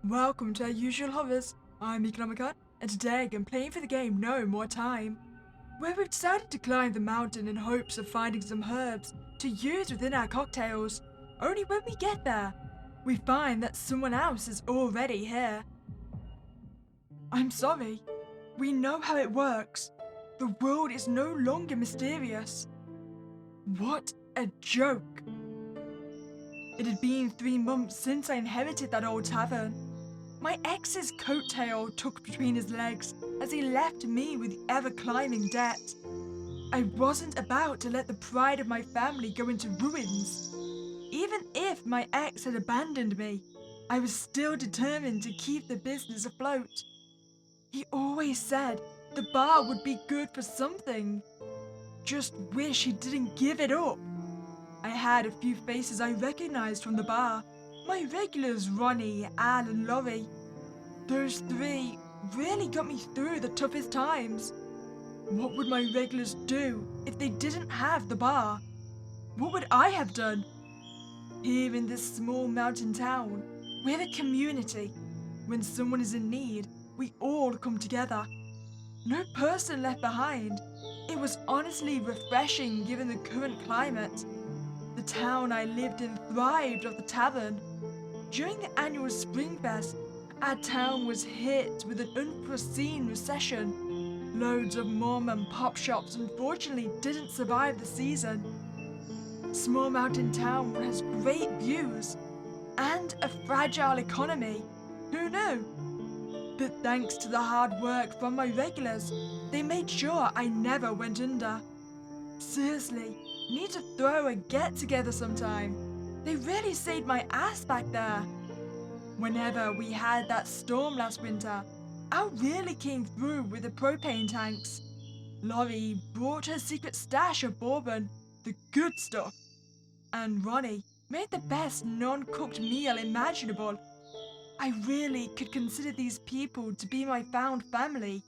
Welcome to our usual hovers. I'm Meek Nomicon, and today I'm playing for the game No More Time, where we've decided to climb the mountain in hopes of finding some herbs to use within our cocktails. Only when we get there, we find that someone else is already here. I'm sorry. We know how it works. The world is no longer mysterious. What a joke. It had been 3 months since I inherited that old tavern. My ex's coattail tucked between his legs as he left me with ever-climbing debt. I wasn't about to let the pride of my family go into ruins. Even if my ex had abandoned me, I was still determined to keep the business afloat. He always said the bar would be good for something. Just wish he didn't give it up. I had a few faces I recognized from the bar. My regulars Ronnie, Al and Laurie. Those 3 really got me through the toughest times. What would my regulars do if they didn't have the bar? What would I have done? Here in this small mountain town, we're a community. When someone is in need, we all come together. No person left behind. It was honestly refreshing given the current climate. The town I lived in thrived off the tavern. During the annual Springfest, our town was hit with an unforeseen recession. Loads of mom and pop shops unfortunately didn't survive the season. Small mountain town has great views and a fragile economy. Who knew? But thanks to the hard work from my regulars, they made sure I never went under. Seriously, need to throw a get-together sometime. They really saved my ass back there. Whenever we had that storm last winter, Al really came through with the propane tanks. Laurie brought her secret stash of bourbon, the good stuff. And Ronnie made the best non-cooked meal imaginable. I really could consider these people to be my found family.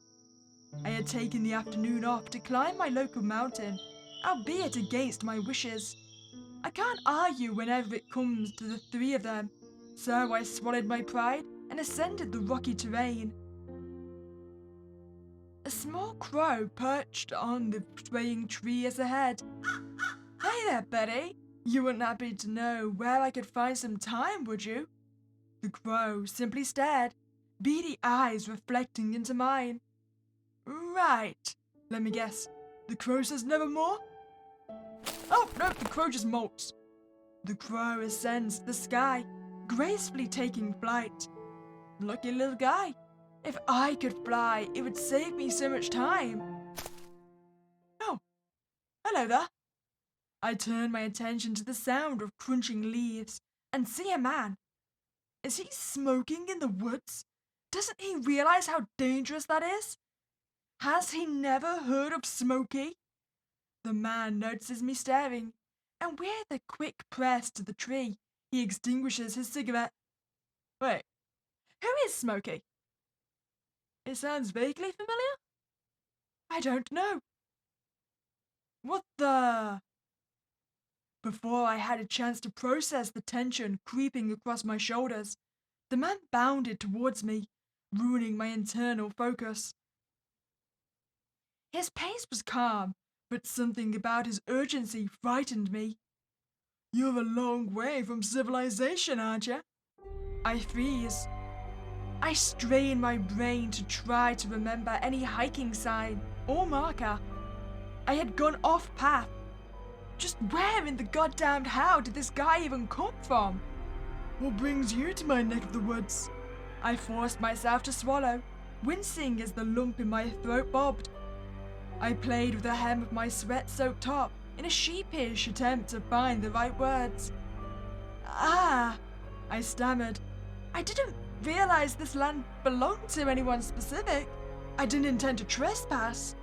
I had taken the afternoon off to climb my local mountain, albeit against my wishes. I can't argue whenever it comes to the 3 of them, so I swallowed my pride and ascended the rocky terrain. A small crow perched on the swaying tree as ahead. Hey there, Betty. You weren't happy to know where I could find some time, would you? The crow simply stared, beady eyes reflecting into mine. Right. Let me guess. The crow says nevermore? Oh, no, the crow just molts. The crow ascends to the sky, gracefully taking flight. Lucky little guy. If I could fly, it would save me so much time. Oh, hello there. I turn my attention to the sound of crunching leaves and see a man. Is he smoking in the woods? Doesn't he realize how dangerous that is? Has he never heard of Smokey? The man notices me staring, and with a quick press to the tree, he extinguishes his cigarette. Wait, who is Smokey? It sounds vaguely familiar. I don't know. What the? Before I had a chance to process the tension creeping across my shoulders, the man bounded towards me, ruining my internal focus. His pace was calm, but something about his urgency frightened me. You're a long way from civilization, aren't you? I freeze. I strain my brain to try to remember any hiking sign or marker. I had gone off path. Just where in the goddamned hell did this guy even come from? What brings you to my neck of the woods? I forced myself to swallow, wincing as the lump in my throat bobbed. I played with the hem of my sweat-soaked top in a sheepish attempt to find the right words. I stammered. I didn't realize this land belonged to anyone specific. I didn't intend to trespass.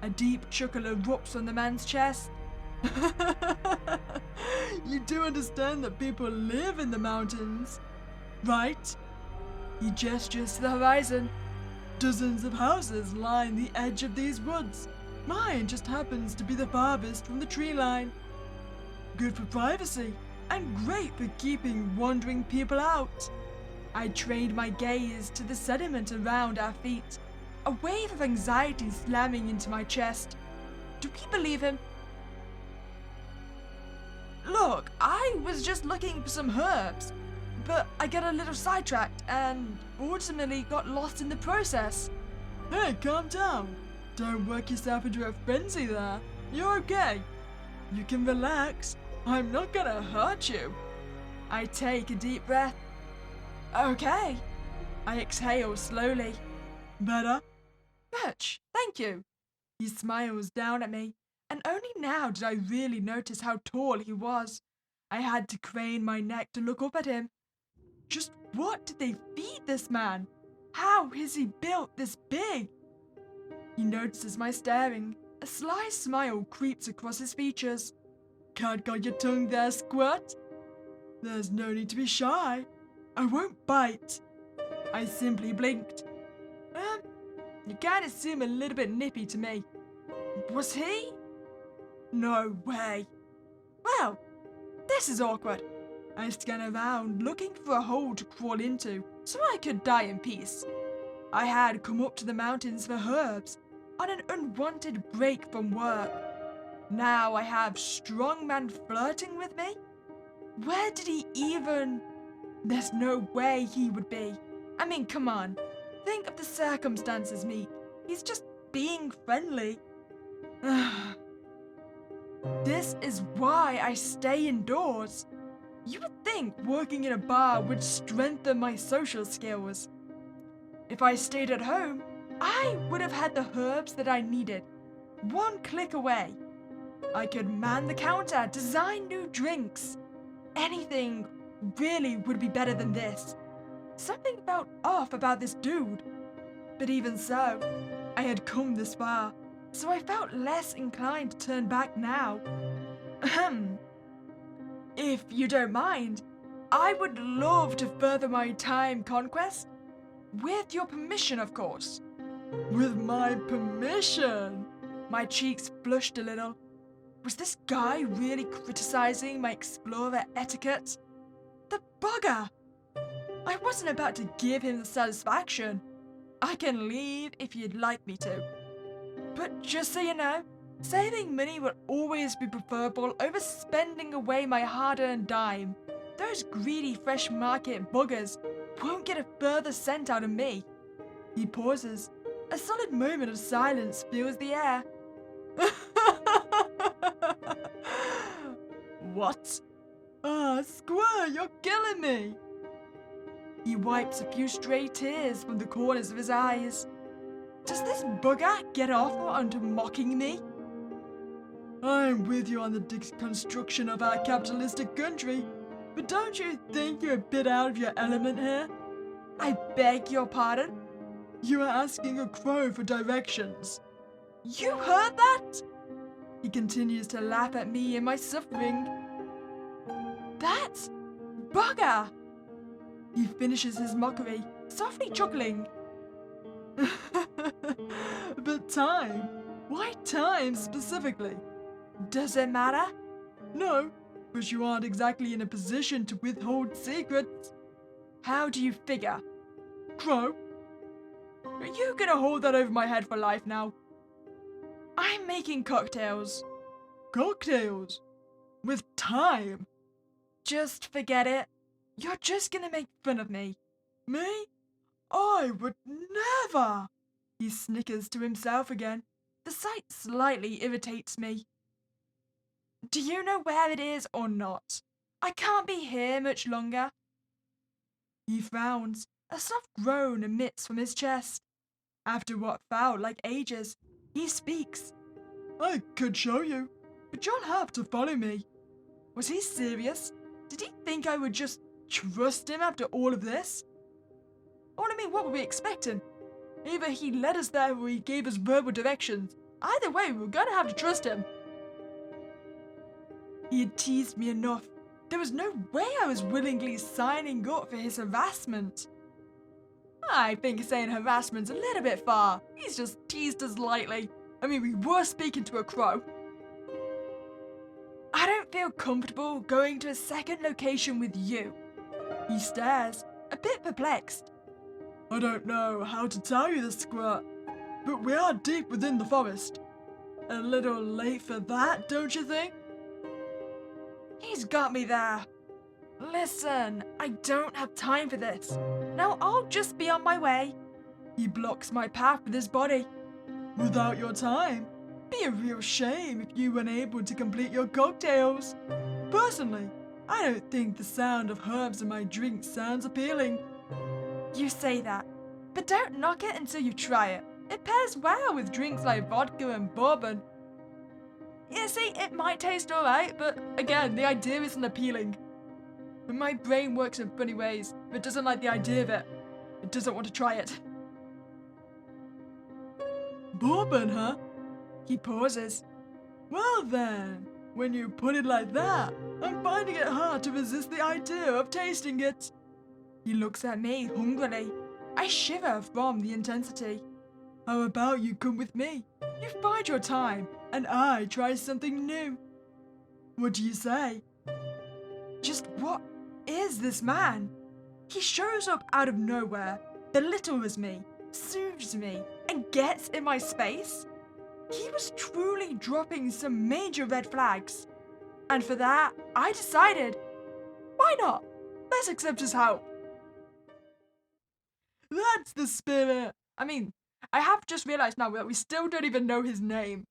A deep chuckle erupts from the man's chest. You do understand that people live in the mountains, right? He gestures to the horizon. Dozens of houses line the edge of these woods. Mine just happens to be the farthest from the tree line. Good for privacy, and great for keeping wandering people out. I trained my gaze to the sediment around our feet, a wave of anxiety slamming into my chest. Do we believe him? Look, I was just looking for some herbs, but I got a little sidetracked and ultimately got lost in the process. Hey, calm down. Don't work yourself into a frenzy there. You're okay. You can relax. I'm not gonna hurt you. I take a deep breath. Okay. I exhale slowly. Better? Much, thank you. He smiles down at me, and only now did I really notice how tall he was. I had to crane my neck to look up at him. Just what did they feed this man? How is he built this big? He notices my staring. A sly smile creeps across his features. Can't got your tongue there, squirt? There's no need to be shy. I won't bite. I simply blinked. You kinda seem a little bit nippy to me. Was he? No way. Well, this is awkward. I scan around, looking for a hole to crawl into, so I could die in peace. I had come up to the mountains for herbs, on an unwanted break from work. Now I have strongman flirting with me? Where did he even... There's no way he would be. I mean, come on. Think of the circumstances, Meek. He's just being friendly. This is why I stay indoors. You would think working in a bar would strengthen my social skills. If I stayed at home, I would have had the herbs that I needed. One click away. I could man the counter, design new drinks. Anything really would be better than this. Something felt off about this dude. But even so, I had come this far, so I felt less inclined to turn back now. If you don't mind, I would love to further my time conquest. With your permission, of course. With my permission? My cheeks flushed a little. Was this guy really criticizing my explorer etiquette? The bugger! I wasn't about to give him the satisfaction. I can leave if you'd like me to. But just so you know, saving money will always be preferable over spending away my hard-earned dime. Those greedy fresh market buggers won't get a further cent out of me. He pauses. A solid moment of silence fills the air. What? Squire, you're killing me! He wipes a few stray tears from the corners of his eyes. Does this bugger get off onto mocking me? I'm with you on the deconstruction of our capitalistic country, but don't you think you're a bit out of your element here? I beg your pardon? You are asking a crow for directions. You heard that? He continues to laugh at me and my suffering. That's bugger! He finishes his mockery, softly chuckling. But time? Why time specifically? Does it matter? No, but you aren't exactly in a position to withhold secrets. How do you figure? Crow? Are you gonna hold that over my head for life now? I'm making cocktails. Cocktails? With time? Just forget it. You're just gonna make fun of me. Me? I would never! He snickers to himself again. The sight slightly irritates me. Do you know where it is or not? I can't be here much longer. He frowns. A soft groan emits from his chest. After what felt like ages, he speaks. I could show you, but you'll have to follow me. Was he serious? Did he think I would just trust him after all of this? Well, I mean, what were we expecting? Either he led us there or he gave us verbal directions. Either way, we were gonna have to trust him. He had teased me enough. There was no way I was willingly signing up for his harassment. I think saying harassment's a little bit far. He's just teased us lightly. I mean, we were speaking to a crow. I don't feel comfortable going to a second location with you. He stares, a bit perplexed. I don't know how to tell you this, Squirt, but we are deep within the forest. A little late for that, don't you think? He's got me there. Listen, I don't have time for this. Now I'll just be on my way. He blocks my path with his body. Without your time, be a real shame if you weren't able to complete your cocktails. Personally, I don't think the sound of herbs in my drink sounds appealing. You say that, but don't knock it until you try it. It pairs well with drinks like vodka and bourbon. You see, it might taste alright, but again, the idea isn't appealing. My brain works in funny ways. If it doesn't like the idea of it, it doesn't want to try it. Bourbon, huh? He pauses. Well then, when you put it like that, I'm finding it hard to resist the idea of tasting it. He looks at me hungrily. I shiver from the intensity. How about you come with me? You bide your time, and I try something new. What do you say? Just what is this man? He shows up out of nowhere, belittles me, soothes me, and gets in my space. He was truly dropping some major red flags. And for that, I decided, why not? Let's accept his help. That's the spirit. I mean, I have just realized now that we still don't even know his name.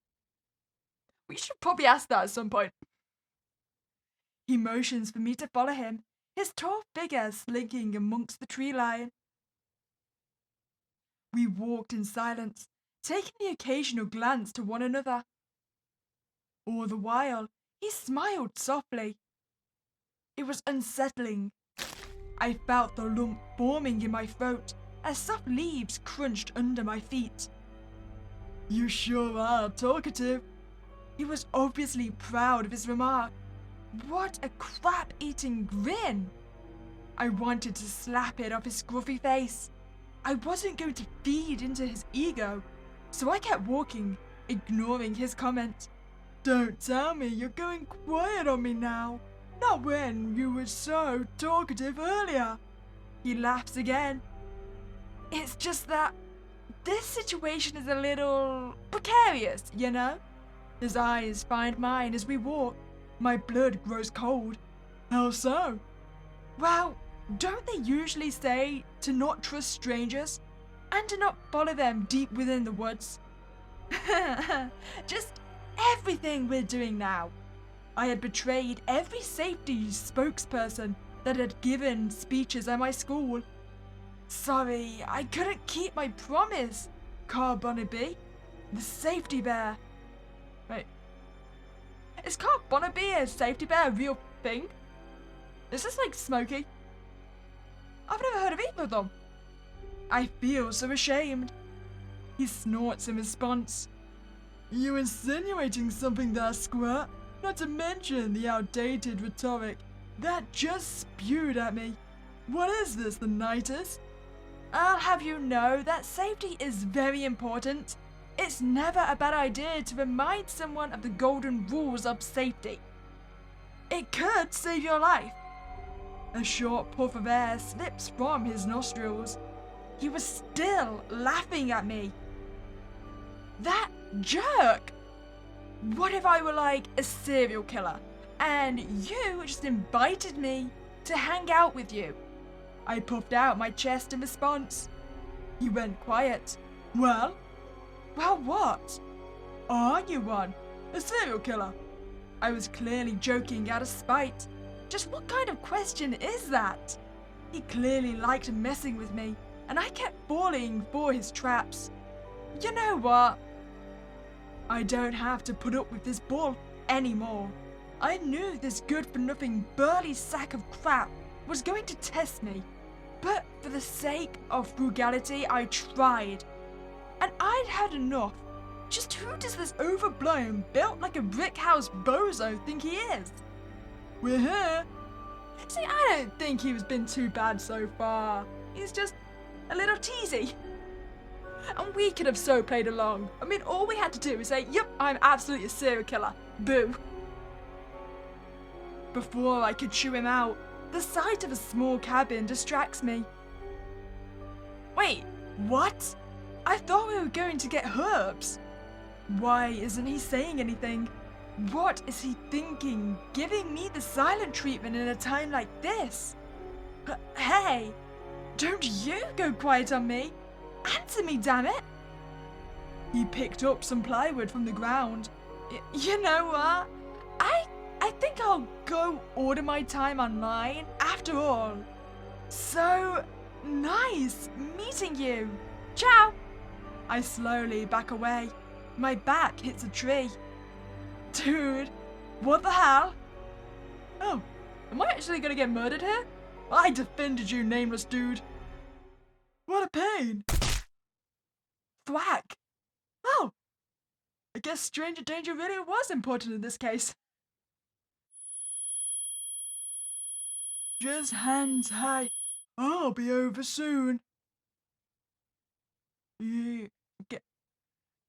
We should probably ask that at some point. He motions for me to follow him, his tall figure slinking amongst the tree line. We walked in silence, taking the occasional glance to one another. All the while, he smiled softly. It was unsettling. I felt the lump forming in my throat as soft leaves crunched under my feet. You sure are talkative. He was obviously proud of his remark. What a crap-eating grin! I wanted to slap it off his scruffy face. I wasn't going to feed into his ego, so I kept walking, ignoring his comment. Don't tell me you're going quiet on me now. Not when you were so talkative earlier. He laughs again. It's just that this situation is a little precarious, you know? His eyes find mine as we walk. My blood grows cold. How so? Well, don't they usually say to not trust strangers and to not follow them deep within the woods? Just everything we're doing now. I had betrayed every safety spokesperson that had given speeches at my school. Sorry, I couldn't keep my promise, Carl Bonnaby, the safety bear. Wait, is Carl Bonnaby a safety bear a real thing? Is this like Smokey? I've never heard of either of them. I feel so ashamed. He snorts in response. You insinuating something there, Squirt? Not to mention the outdated rhetoric that just spewed at me. What is this, the nightest? I'll have you know that safety is very important. It's never a bad idea to remind someone of the golden rules of safety. It could save your life. A short puff of air slips from his nostrils. He was still laughing at me. That jerk! What if I were like a serial killer and you just invited me to hang out with you? I puffed out my chest in response. He went quiet. Well, what? are you one? A serial killer? I was clearly joking out of spite. Just what kind of question is that? He clearly liked messing with me, and I kept falling for his traps. You know what? I don't have to put up with this bull anymore. I knew this good-for-nothing burly sack of crap was going to test me, but for the sake of frugality, I tried. And I'd had enough. Just who does this overblown, built like a brick house bozo think he is? We're here. See, I don't think he's been too bad so far. He's just a little teasy. And we could have so played along. I mean, all we had to do was say, yep, I'm absolutely a serial killer. Boo. Before I could chew him out, The sight of a small cabin distracts me. Wait, what? I thought we were going to get herbs. Why isn't he saying anything? What is he thinking, giving me the silent treatment in a time like this? Hey, don't you go quiet on me. Answer me, damn it. He picked up some plywood from the ground. You know what? I think I'll go order my time online after all. So nice meeting you. Ciao. I slowly back away. My back hits a tree. Dude, what the hell? Oh, am I actually gonna get murdered here? I defended you, nameless dude. What a pain. Thwack. Oh, I guess stranger danger really was important in this case. Just hands high. I'll be over soon.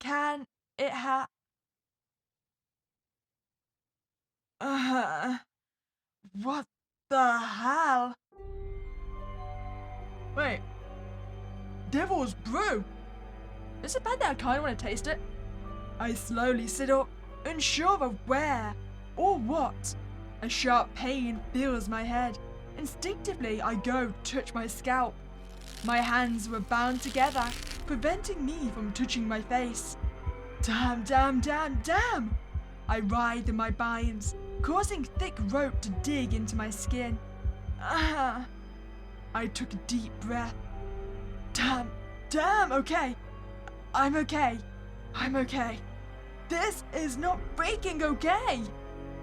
Can it what the hell? Wait. Devil's brew. Is it bad that I kind of want to taste it? I slowly sit up, unsure of where or what. A sharp pain fills my head. Instinctively, I go touch my scalp. My hands were bound together, preventing me from touching my face. Damn, damn, damn, damn! I writhe in my binds, causing thick rope to dig into my skin. I took a deep breath. Damn, damn, okay. I'm okay. I'm okay. This is not freaking okay!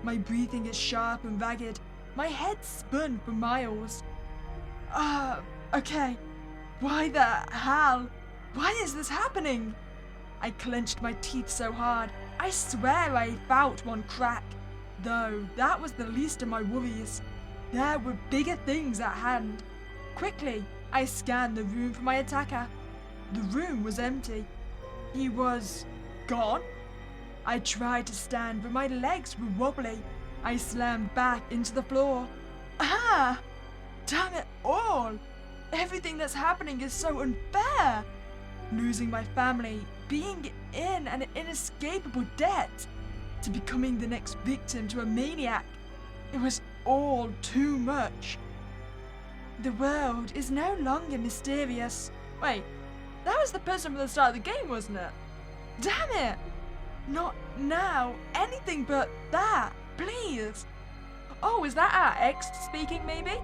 My breathing is sharp and ragged. My head spun for miles. Okay. Why the hell? Why is this happening? I clenched my teeth so hard, I swear I felt one crack. Though that was the least of my worries. There were bigger things at hand. Quickly, I scanned the room for my attacker. The room was empty. He was gone? I tried to stand, but my legs were wobbly. I slammed back into the floor. Ah! Damn it all! Everything that's happening is so unfair! Losing my family, being in an inescapable debt, to becoming the next victim to a maniac. It was all too much. The world is no longer mysterious. Wait, that was the person from the start of the game, wasn't it? Damn it! Not now. Anything but that, please. Oh, is that our ex speaking, maybe?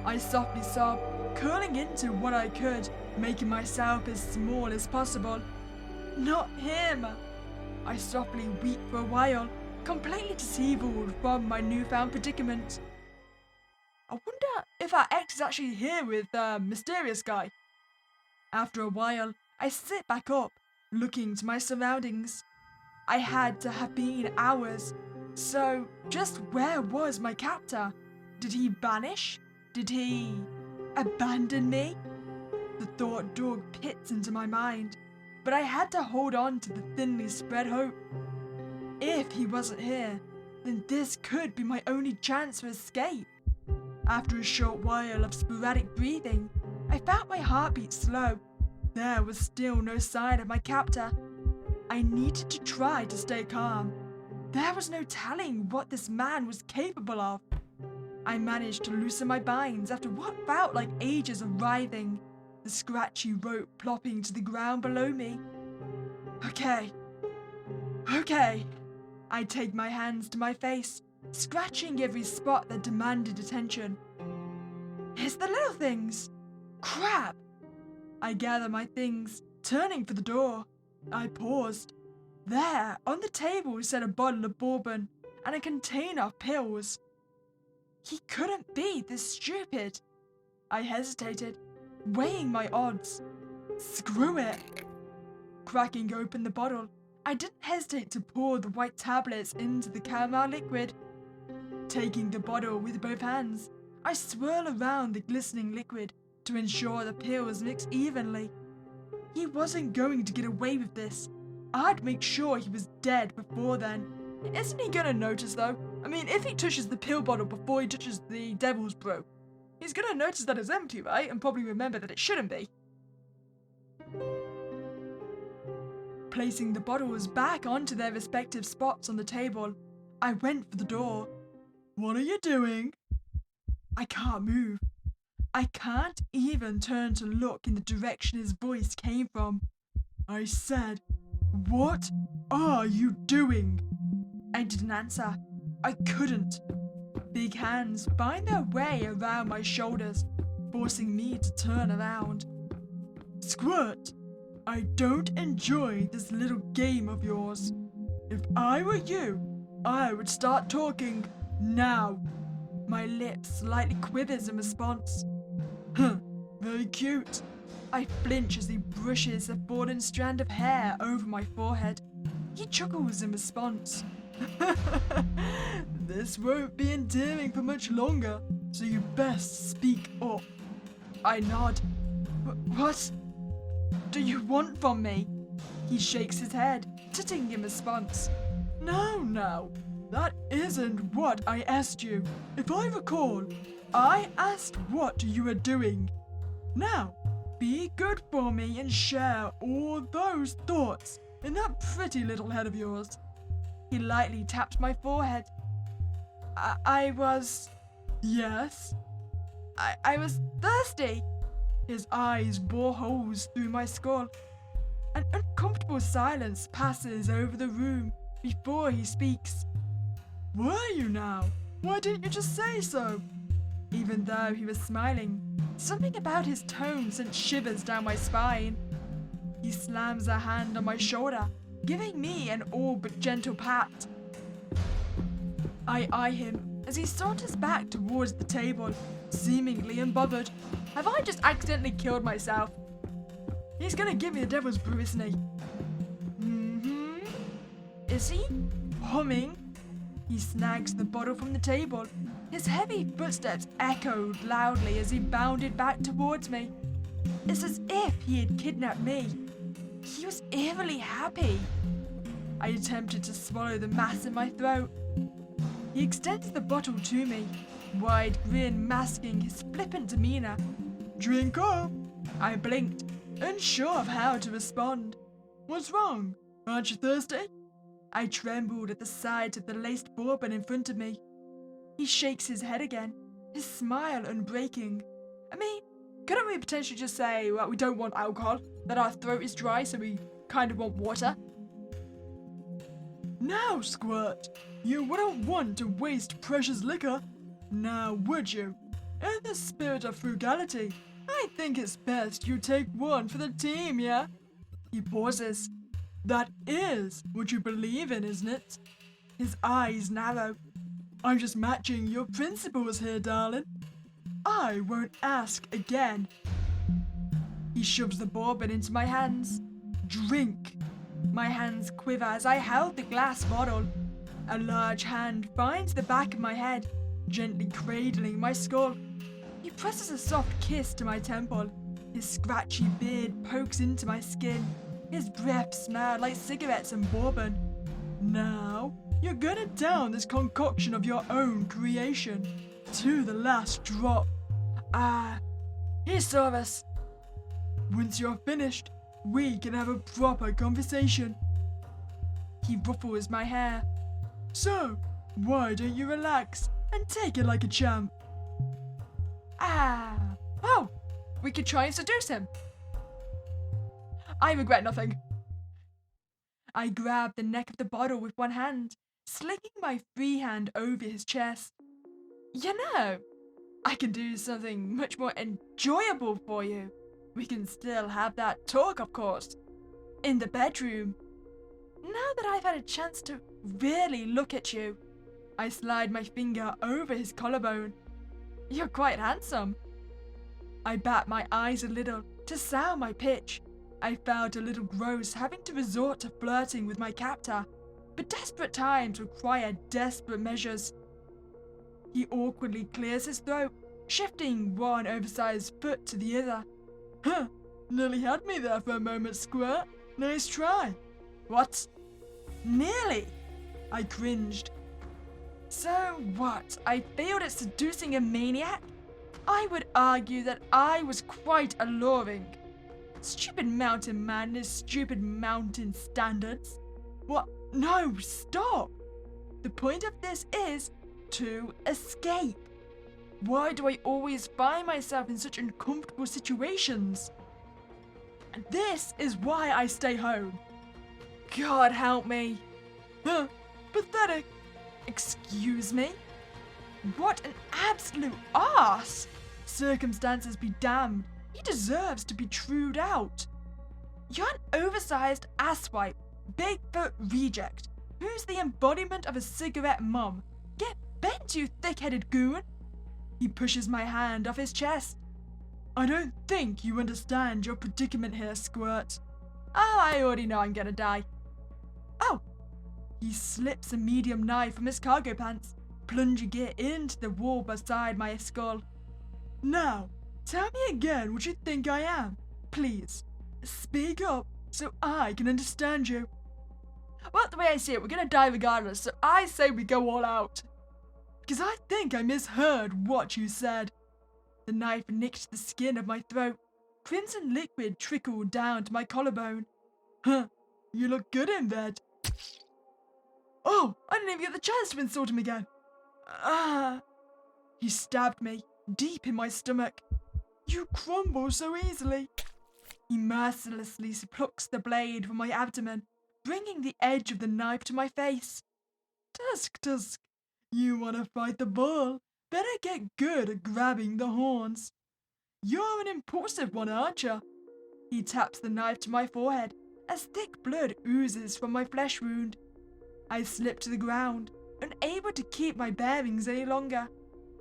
I softly sobbed, curling into what I could, making myself as small as possible. Not him. I softly weep for a while, completely disabled from my newfound predicament. I wonder if our ex is actually here with the mysterious guy. After a while, I sit back up, looking to my surroundings. I had to have been hours. So, just where was my captor? Did he vanish? Did he abandon me? The thought dug pits into my mind, but I had to hold on to the thinly spread hope. If he wasn't here, then this could be my only chance for escape. After a short while of sporadic breathing, I felt my heartbeat slow. There was still no sign of my captor. I needed to try to stay calm. There was no telling what this man was capable of. I managed to loosen my binds after what felt like ages of writhing, the scratchy rope plopping to the ground below me. Okay. I take my hands to my face, scratching every spot that demanded attention. It's the little things. Crap! I gather my things, turning for the door. I paused. There, on the table, sat a bottle of bourbon and a container of pills. He couldn't be this stupid. I hesitated, weighing my odds. Screw it. Cracking open the bottle, I didn't hesitate to pour the white tablets into the caramel liquid. Taking the bottle with both hands, I swirl around the glistening liquid to ensure the pills mix evenly. He wasn't going to get away with this. I'd make sure he was dead before then. Isn't he gonna notice though? I mean, if he touches the pill bottle before he touches the devil's brew, he's gonna notice that it's empty, right? And probably remember that it shouldn't be. Placing the bottles back onto their respective spots on the table, I went for the door. What are you doing? I can't move. I can't even turn to look in the direction his voice came from. I said, "What are you doing?" I didn't answer. I couldn't. Big hands find their way around my shoulders, forcing me to turn around. Squirt, I don't enjoy this little game of yours. If I were you, I would start talking now. My lips slightly quivers in response. Huh, very cute. I flinch as he brushes a fallen strand of hair over my forehead. He chuckles in response. This won't be endearing for much longer, so you best speak up. I nod. What do you want from me? He shakes his head, titting in response. No, that isn't what I asked you. If I recall, I asked what you were doing. Now, be good for me and share all those thoughts in that pretty little head of yours. He lightly tapped my forehead. I was... Yes? I was thirsty. His eyes bore holes through my skull. An uncomfortable silence passes over the room before he speaks. Were you now? Why didn't you just say so? Even though he was smiling, something about his tone sent shivers down my spine. He slams a hand on my shoulder, giving me an all but gentle pat. I eye him as he saunters back towards the table, seemingly unbothered. Have I just accidentally killed myself? He's gonna give me the devil's brew, isn't he? Is he? Humming? He snags the bottle from the table. His heavy footsteps echoed loudly as he bounded back towards me. It's as if he had kidnapped me. He was eerily happy. I attempted to swallow the mass in my throat. He extends the bottle to me, wide grin masking his flippant demeanor. Drink up. I blinked, unsure of how to respond. What's wrong? Aren't you thirsty? I trembled at the sight of the laced bourbon in front of me. He shakes his head again, his smile unbreaking. I mean, couldn't we potentially just say, well, we don't want alcohol, that our throat is dry, so we kind of want water? Now, Squirt, you wouldn't want to waste precious liquor, now would you? In the spirit of frugality, I think it's best you take one for the team, yeah? He pauses. That is what you believe in, isn't it? His eyes narrow. I'm just matching your principles here, darling. I won't ask again. He shoves the bourbon into my hands. Drink. My hands quiver as I held the glass bottle. A large hand finds the back of my head, gently cradling my skull. He presses a soft kiss to my temple. His scratchy beard pokes into my skin. His breath smelled like cigarettes and bourbon. Now, you're gonna down this concoction of your own creation, to the last drop. Here's service. Once you're finished, we can have a proper conversation. He ruffles my hair. So, why don't you relax and take it like a champ? Oh, we could try and seduce him. I regret nothing. I grab the neck of the bottle with one hand, slinging my free hand over his chest. You know, I can do something much more enjoyable for you. We can still have that talk, of course, in the bedroom. Now that I've had a chance to really look at you, I slide my finger over his collarbone. You're quite handsome. I bat my eyes a little to sound my pitch. I felt a little gross having to resort to flirting with my captor, but desperate times require desperate measures. He awkwardly clears his throat, shifting one oversized foot to the other. Huh, nearly had me there for a moment, Squirt. Nice try. What? Nearly? I cringed. So what? I failed at seducing a maniac? I would argue that I was quite alluring. Stupid mountain man and his stupid mountain standards. What? No, stop! The point of this is to escape. Why do I always find myself in such uncomfortable situations? And this is why I stay home. God help me. Huh, pathetic. Excuse me? What an absolute arse! Circumstances be damned. He deserves to be trued out. You're an oversized asswipe, Bigfoot reject. Who's the embodiment of a cigarette mum? Get bent, you thick-headed goon! He pushes my hand off his chest. I don't think you understand your predicament here, Squirt. Oh, I already know I'm gonna die. Oh! He slips a medium knife from his cargo pants, plunging it into the wall beside my skull. Now, tell me again what you think I am. Please, speak up so I can understand you. Well, the way I see it, we're gonna die regardless, so I say we go all out. Because I think I misheard what you said. The knife nicked the skin of my throat. Crimson liquid trickled down to my collarbone. Huh, you look good in bed. Oh, I didn't even get the chance to insult him again. Ah! He stabbed me, deep in my stomach. You crumble so easily. He mercilessly plucks the blade from my abdomen, bringing the edge of the knife to my face. Tusk, you want to fight the bull? Better get good at grabbing the horns. You're an impulsive one, aren't you? He taps the knife to my forehead as thick blood oozes from my flesh wound. I slip to the ground, unable to keep my bearings any longer.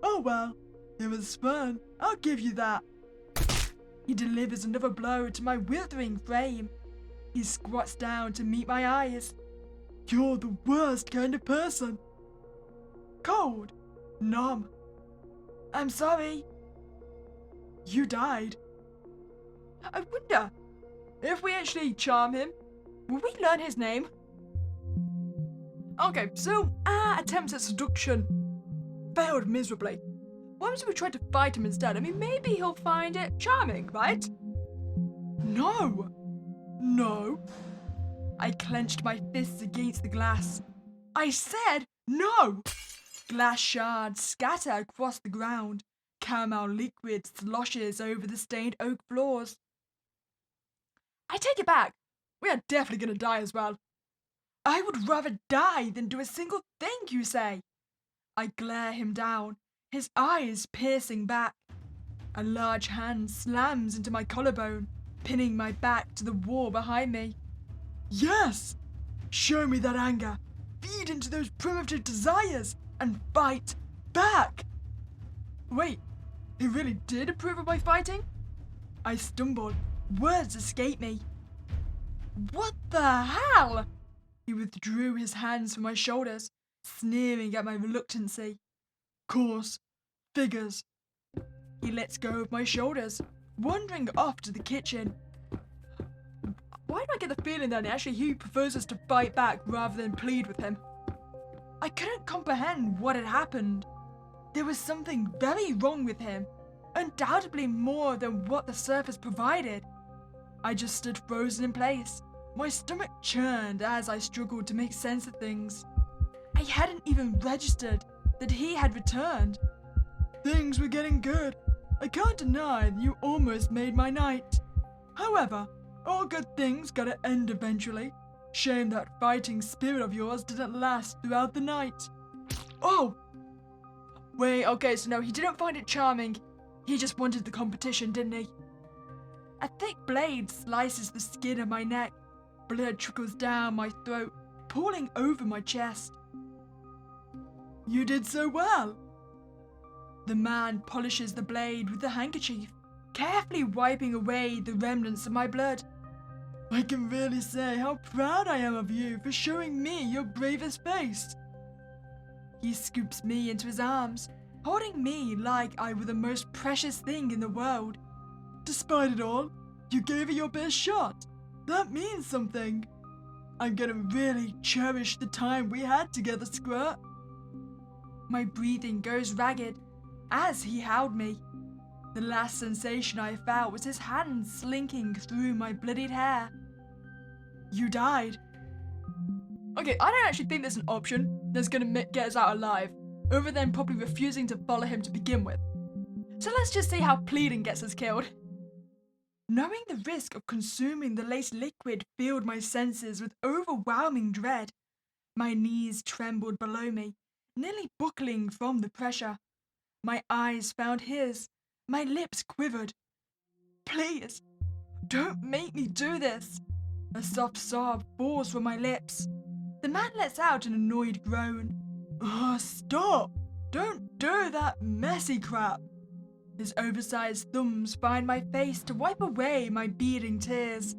Oh well, it was fun, I'll give you that. He delivers another blow to my withering frame. He squats down to meet my eyes. You're the worst kind of person. Cold. Numb. I'm sorry. You died. I wonder, if we actually charm him, will we learn his name? Okay, so our attempts at seduction failed miserably. Why don't we try to fight him instead? I mean, maybe he'll find it charming, right? No. I clenched my fists against the glass. I said no! Glass shards scatter across the ground. Caramel liquid sloshes over the stained oak floors. I take it back. We are definitely gonna die as well. I would rather die than do a single thing, you say? I glare him down, his eyes piercing back. A large hand slams into my collarbone, pinning my back to the wall behind me. Yes! Show me that anger. Feed into those primitive desires and fight back. Wait, he really did approve of my fighting? I stumbled. Words escape me. What the hell? He withdrew his hands from my shoulders, sneering at my reluctancy. Course. Figures. He lets go of my shoulders, wandering off to the kitchen. Why do I get the feeling that actually he prefers us to fight back rather than plead with him? I couldn't comprehend what had happened. There was something very wrong with him, undoubtedly more than what the surface provided. I just stood frozen in place. My stomach churned as I struggled to make sense of things. I hadn't even registered that he had returned. Things were getting good. I can't deny that you almost made my night. However, all good things gotta end eventually. Shame that fighting spirit of yours didn't last throughout the night. Oh! Wait, okay, so no, he didn't find it charming. He just wanted the competition, didn't he? A thick blade slices the skin of my neck. Blood trickles down my throat, pooling over my chest. You did so well. The man polishes the blade with the handkerchief, carefully wiping away the remnants of my blood. I can really say how proud I am of you for showing me your bravest face. He scoops me into his arms, holding me like I were the most precious thing in the world. Despite it all, you gave it your best shot. That means something. I'm gonna really cherish the time we had together, Squirt. My breathing goes ragged as he howled me. The last sensation I felt was his hand slinking through my bloodied hair. You died. Okay, I don't actually think there's an option that's gonna get us out alive, other than probably refusing to follow him to begin with. So let's just see how pleading gets us killed. Knowing the risk of consuming the laced liquid filled my senses with overwhelming dread. My knees trembled below me, nearly buckling from the pressure. My eyes found his. My lips quivered. Please, don't make me do this. A soft sob falls from my lips. The man lets out an annoyed groan. Oh, stop! Don't do that messy crap! His oversized thumbs find my face to wipe away my beading tears.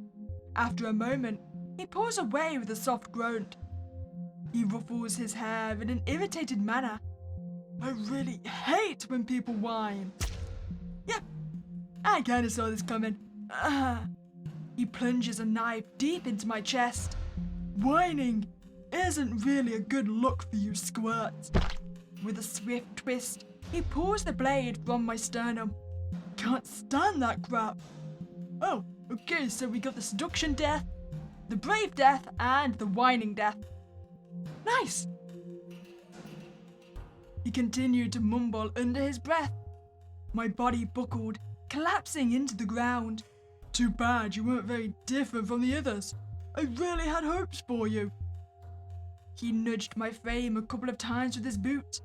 After a moment, he pulls away with a soft grunt. He ruffles his hair in an irritated manner. I really hate when people whine. Yep, I kinda saw this coming. He plunges a knife deep into my chest. Whining isn't really a good look for you, Squirt. With a swift twist, he pulls the blade from my sternum. Can't stand that crap. Oh, okay, so we got the seduction death, the brave death, and the whining death. Nice! He continued to mumble under his breath. My body buckled, collapsing into the ground. Too bad you weren't very different from the others. I really had hopes for you. He nudged my frame a couple of times with his boot.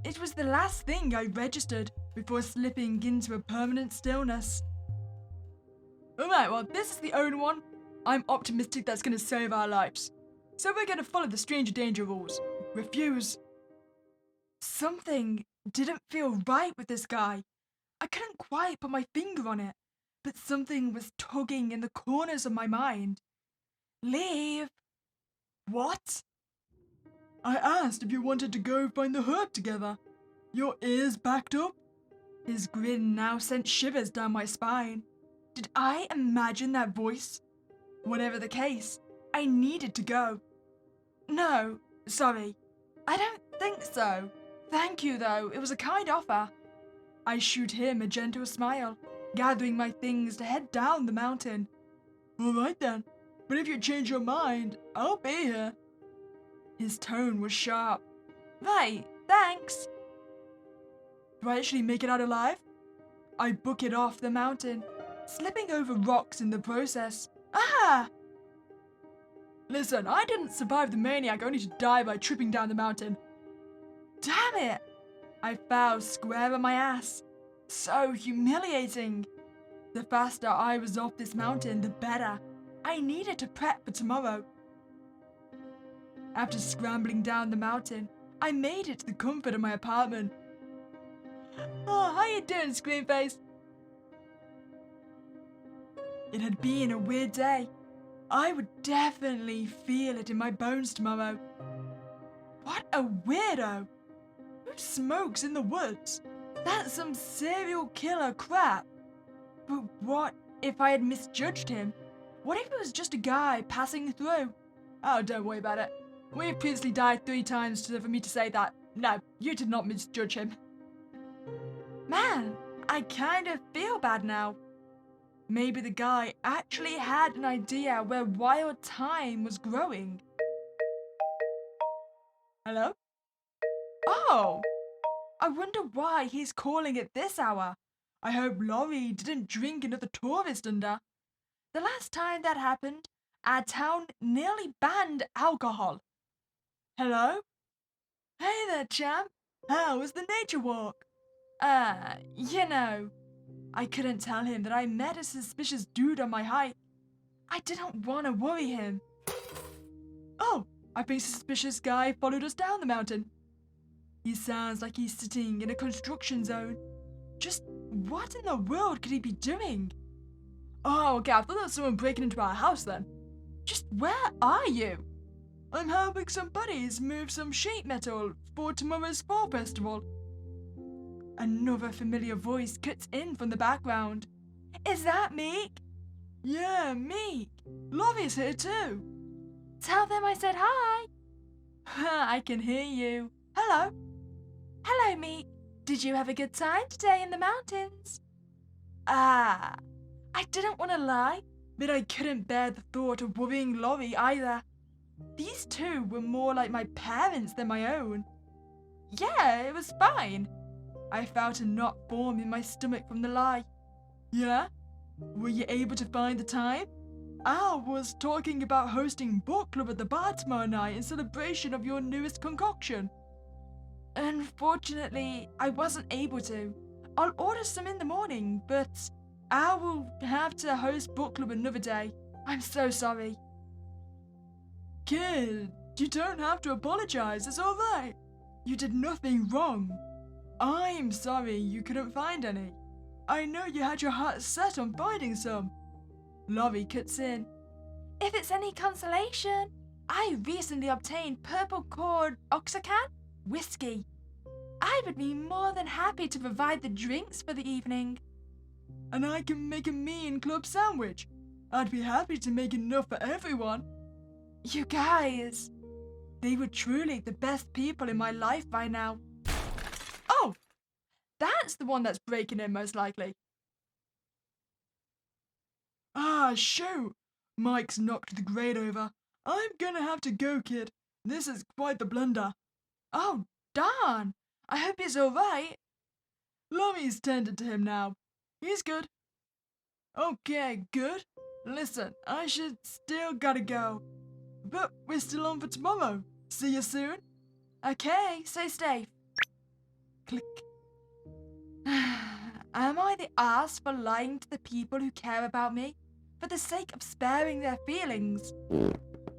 It was the last thing I registered before slipping into a permanent stillness. Alright, well, this is the only one I'm optimistic that's going to save our lives. So we're going to follow the stranger danger rules. Refuse. Something didn't feel right with this guy. I couldn't quite put my finger on it, but something was tugging in the corners of my mind. Leave. What? I asked if you wanted to go find the herb together. Your ears backed up? His grin now sent shivers down my spine. Did I imagine that voice? Whatever the case, I needed to go. No, sorry. I don't think so. Thank you, though. It was a kind offer. I shoot him a gentle smile, gathering my things to head down the mountain. All right then, but if you change your mind, I'll be here. His tone was sharp. Right, thanks. Do I actually make it out alive? I book it off the mountain, slipping over rocks in the process. Ah! Listen, I didn't survive the maniac only to die by tripping down the mountain. Damn it! I fell square on my ass. So humiliating. The faster I was off this mountain, the better. I needed to prep for tomorrow. After scrambling down the mountain, I made it to the comfort of my apartment. Oh, how you doing, Screenface? It had been a weird day. I would definitely feel it in my bones tomorrow. What a weirdo! Who smokes in the woods? That's some serial killer crap. But what if I had misjudged him? What if it was just a guy passing through? Oh, don't worry about it. We've previously died 3 times for me to say that. No, you did not misjudge him. Man, I kind of feel bad now. Maybe the guy actually had an idea where wild thyme was growing. Hello? Oh! I wonder why he's calling at this hour. I hope Laurie didn't drink another tourist under. The last time that happened, our town nearly banned alcohol. Hello? Hey there, champ. How was the nature walk? You know, I couldn't tell him that I met a suspicious dude on my hike. I didn't want to worry him. Oh, I think the suspicious guy followed us down the mountain. He sounds like he's sitting in a construction zone. Just what in the world could he be doing? Oh, okay, I thought that was someone breaking into our house then. Just where are you? I'm helping some buddies move some sheet metal for tomorrow's fall festival. Another familiar voice cuts in from the background. Is that Meek? Yeah, Meek. Laurie's here too. Tell them I said hi. I can hear you. Hello. Hello, Meek. Did you have a good time today in the mountains? I didn't want to lie, but I couldn't bear the thought of worrying Lorry either. These two were more like my parents than my own. Yeah, it was fine. I felt a knot form in my stomach from the lie. Yeah? Were you able to find the time? Al was talking about hosting book club at the bar tomorrow night in celebration of your newest concoction. Unfortunately, I wasn't able to. I'll order some in the morning, but Al will have to host book club another day. I'm so sorry. Kid, you don't have to apologize, it's alright. You did nothing wrong. I'm sorry you couldn't find any. I know you had your heart set on finding some. Lorry cuts in. If it's any consolation, I recently obtained purple cord Oxacan whiskey. I would be more than happy to provide the drinks for the evening. And I can make a mean club sandwich. I'd be happy to make enough for everyone. You guys, they were truly the best people in my life by now. Oh, that's the one that's breaking in most likely. Ah, shoot! Mike's knocked the grate over. I'm gonna have to go, kid. This is quite the blunder. Oh, darn! I hope he's alright. Lommy's tended to him now. He's good. Okay, good. Listen, I should still gotta go. But we're still on for tomorrow. See you soon. Okay, stay safe. Click. Am I the ass for lying to the people who care about me for the sake of sparing their feelings?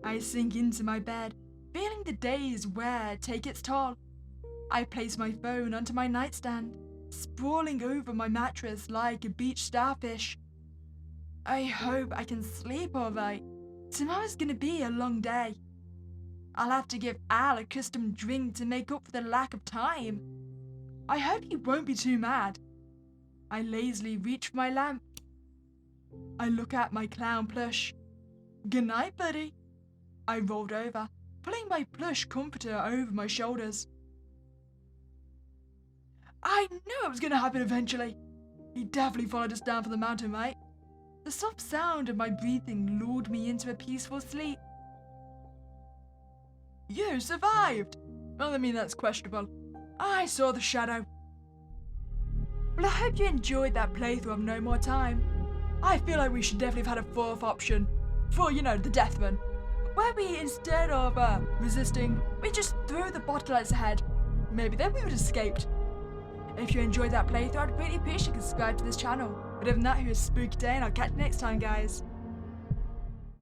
I sink into my bed, feeling the day's wear take its toll. I place my phone onto my nightstand, sprawling over my mattress like a beach starfish. I hope I can sleep alright. Tomorrow's gonna be a long day. I'll have to give Al a custom drink to make up for the lack of time. I hope he won't be too mad. I lazily reach for my lamp. I look at my clown plush. Good night, buddy. I rolled over, pulling my plush comforter over my shoulders. I knew it was gonna happen eventually. He definitely followed us down from the mountain, right? The soft sound of my breathing lulled me into a peaceful sleep. You survived! Well, I mean, that's questionable. I saw the shadow. Well, I hope you enjoyed that playthrough of No More Time. I feel like we should definitely have had a fourth option. For, you know, the death run. Where we, instead of resisting, we just threw the bottle at its head. Maybe then we would have escaped. If you enjoyed that playthrough, I'd really appreciate you subscribe to this channel. But other than that, here's a spooky day, and I'll catch you next time, guys.